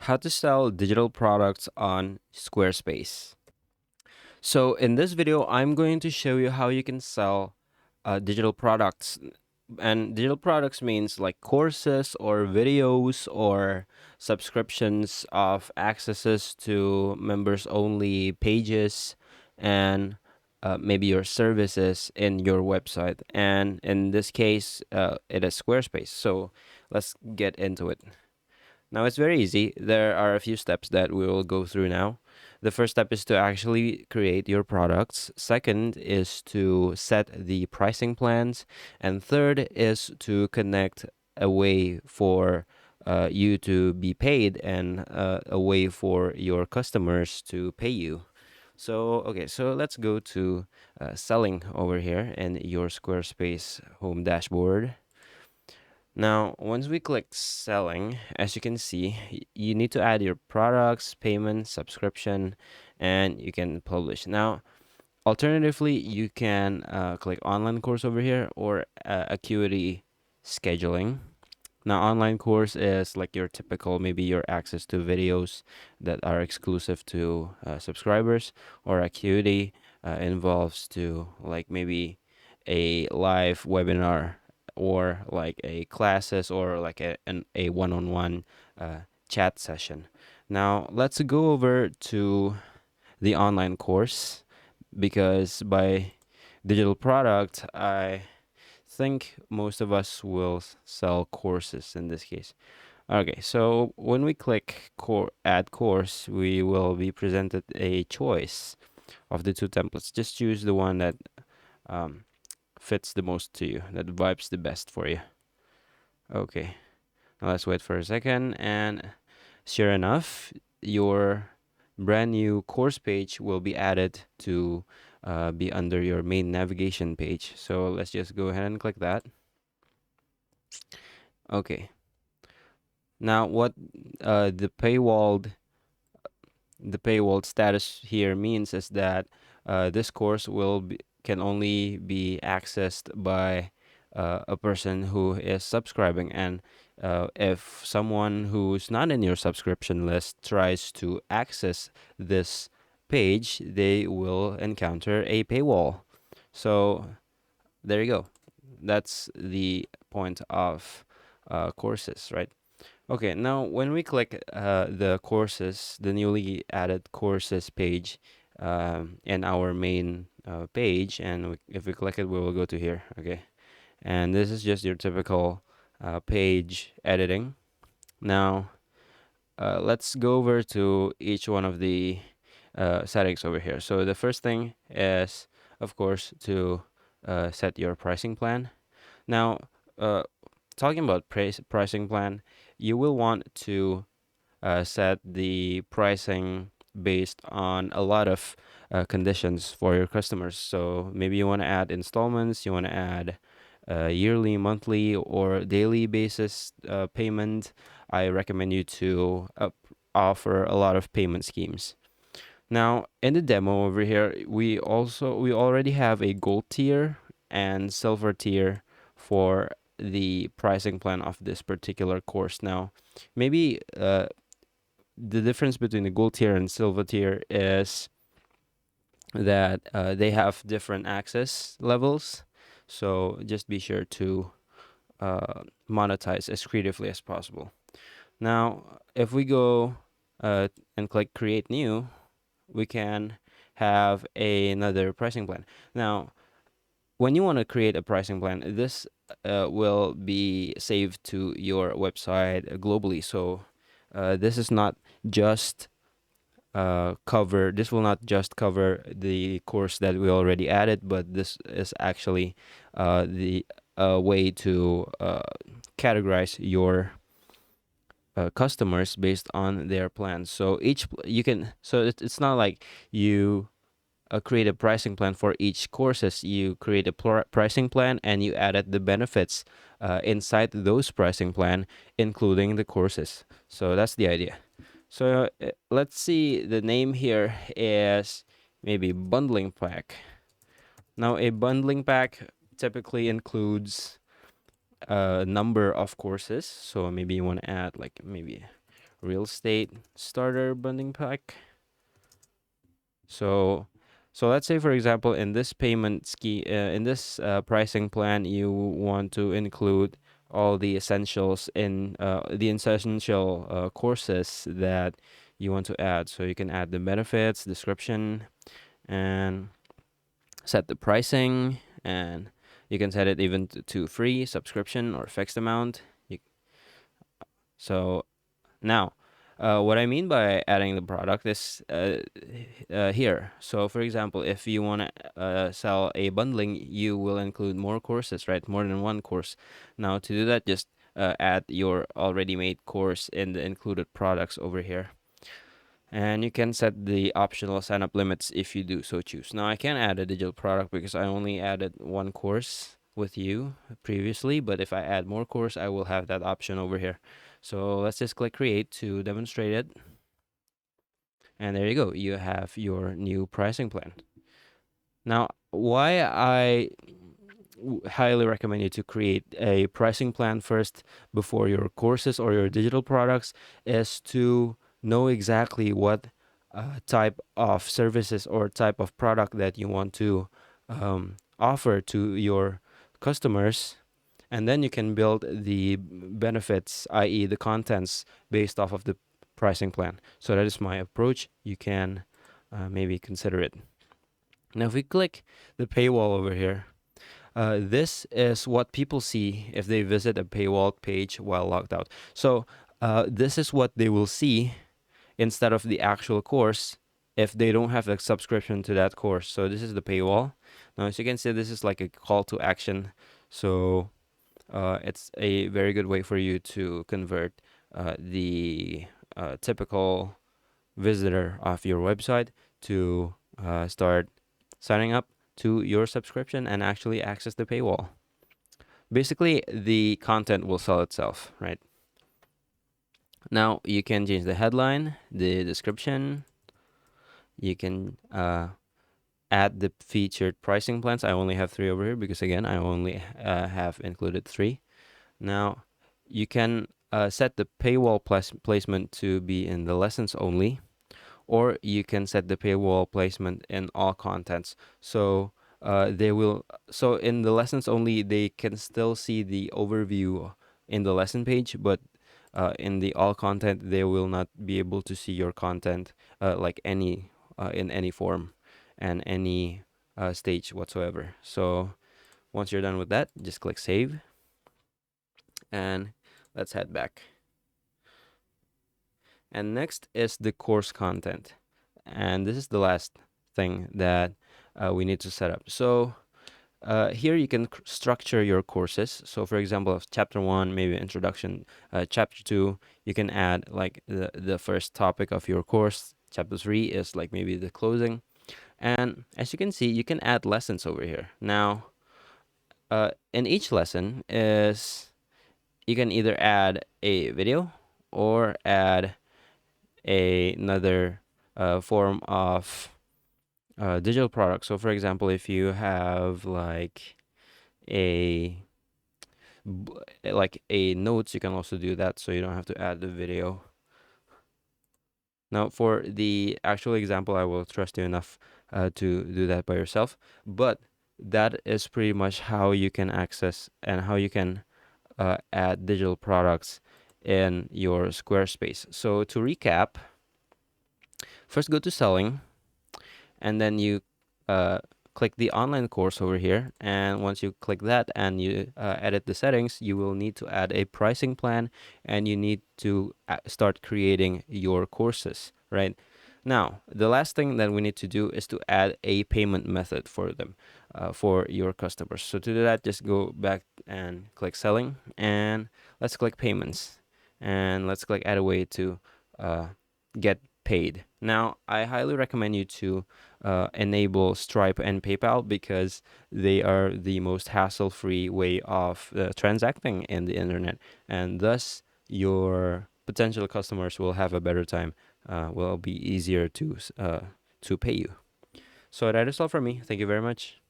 How to sell digital products on Squarespace. So in this video, I'm going to show you how you can sell digital products. And digital products means like courses or videos or subscriptions of accesses to members only pages and maybe your services in your website. And in this case, it is Squarespace. So let's get into it. Now it's very easy. There are a few steps that we will go through now. The first step is to actually create your products. Second is to set the pricing plans. And third is to connect a way for you to be paid and a way for your customers to pay you. So let's go to selling over here in your Squarespace home dashboard. Now, once we click selling, as you can see, you need to add your products, payment, subscription, and you can publish. Now, alternatively, you can click online course over here or acuity scheduling. Now, online course is like your typical, maybe your access to videos that are exclusive to subscribers, or acuity involves to like maybe a live webinar or like a classes or like a one-on-one chat session. Now, let's go over to the online course because by digital product, I think most of us will sell courses in this case. Okay, so when we click add course, we will be presented a choice of the two templates. Just choose the one that um, fits the most to you, that vibes the best for you. Okay, now let's wait for a second, and sure enough, your brand new course page will be added to be under your main navigation page. So let's just go ahead and click that. Okay. Now what the paywalled status here means is that this course can only be accessed by a person who is subscribing, and if someone who's not in your subscription list tries to access this page, they will encounter a paywall. So there you go. That's the point of courses, right? Okay, now when we click the courses, the newly added courses page in our main page, and if we click it, we will go to here. Okay, and this is just your typical page editing. Now, let's go over to each one of the settings over here. So the first thing is, of course, to set your pricing plan. Now, talking about pricing plan, you will want to set the pricing based on a lot of conditions for your customers. So maybe you want to add installments, you want to add yearly, monthly, or daily basis payment. I recommend you to offer a lot of payment schemes. Now, in the demo over here, we already have a gold tier and silver tier for the pricing plan of this particular course. Now, maybe the difference between the gold tier and silver tier is that they have different access levels. So just be sure to monetize as creatively as possible. Now, if we go and click create new, we can have another pricing plan. Now, when you want to create a pricing plan, this will be saved to your website globally. So this is not just this will not just cover the course that we already added, but this is actually the way to categorize your customers based on their plans. So it's not like you create a pricing plan for each courses. You create a pricing plan and you added the benefits inside those pricing plan, including the courses. So that's the idea. So let's see, the name here is maybe bundling pack. Now a bundling pack typically includes a number of courses. So maybe you want to add like maybe real estate starter bundling pack. So, let's say for example, in this in this pricing plan, you want to include all the essentials in the essential courses that you want to add. So you can add the benefits, description, and set the pricing, and you can set it even to free, subscription, or fixed amount. You, so now, what I mean by adding the product is here. So, for example, if you want to sell a bundling, you will include more courses, right? More than one course. Now, to do that, just add your already made course in the included products over here. And you can set the optional sign up limits if you do so choose. Now, I can add a digital product because I only added one course with you previously, but if I add more course, I will have that option over here. So let's just click create to demonstrate it. And there you go. You have your new pricing plan. Now, why I highly recommend you to create a pricing plan first before your courses or your digital products is to know exactly what type of services or type of product that you want to offer to your customers, and then you can build the benefits, i.e., the contents, based off of the pricing plan. So that is my approach. You can maybe consider it. Now, if we click the paywall over here, this is what people see if they visit a paywall page while logged out. So this is what they will see instead of the actual course if they don't have a subscription to that course. So this is the paywall. Now, as you can see, this is like a call to action. So it's a very good way for you to convert the typical visitor of your website to start signing up to your subscription and actually access the paywall. Basically, the content will sell itself, right? Now, you can change the headline, the description. You can add the featured pricing plans. I only have 3 over here because, again, I only have included 3. Now, you can set the paywall placement to be in the lessons only, or you can set the paywall placement in all contents. So they will. So in the lessons only, they can still see the overview in the lesson page, but in the all content, they will not be able to see your content like any in any form and any stage whatsoever. So once you're done with that, just click save, and let's head back. And next is the course content. And this is the last thing that we need to set up. So here you can structure your courses. So for example, of chapter 1, maybe introduction. Chapter 2, you can add like the first topic of your course. Chapter 3 is like maybe the closing. And as you can see, you can add lessons over here. Now, in each lesson is you can either add a video or add another form of digital product. So for example, if you have like a a notes, you can also do that, so you don't have to add the video. Now, for the actual example, I will trust you enough to do that by yourself. But that is pretty much how you can access and how you can add digital products in your Squarespace. So to recap, first go to selling, and then you click the online course over here. And once you click that and you edit the settings, you will need to add a pricing plan, and you need to start creating your courses, right? Now, the last thing that we need to do is to add a payment method for them, for your customers. So to do that, just go back and click selling, and let's click payments, and let's click add a way to get paid. Now, I highly recommend you to enable Stripe and PayPal because they are the most hassle-free way of transacting in the internet, and thus your potential customers will have a better time. Will be easier to pay you. So that is all from me. Thank you very much.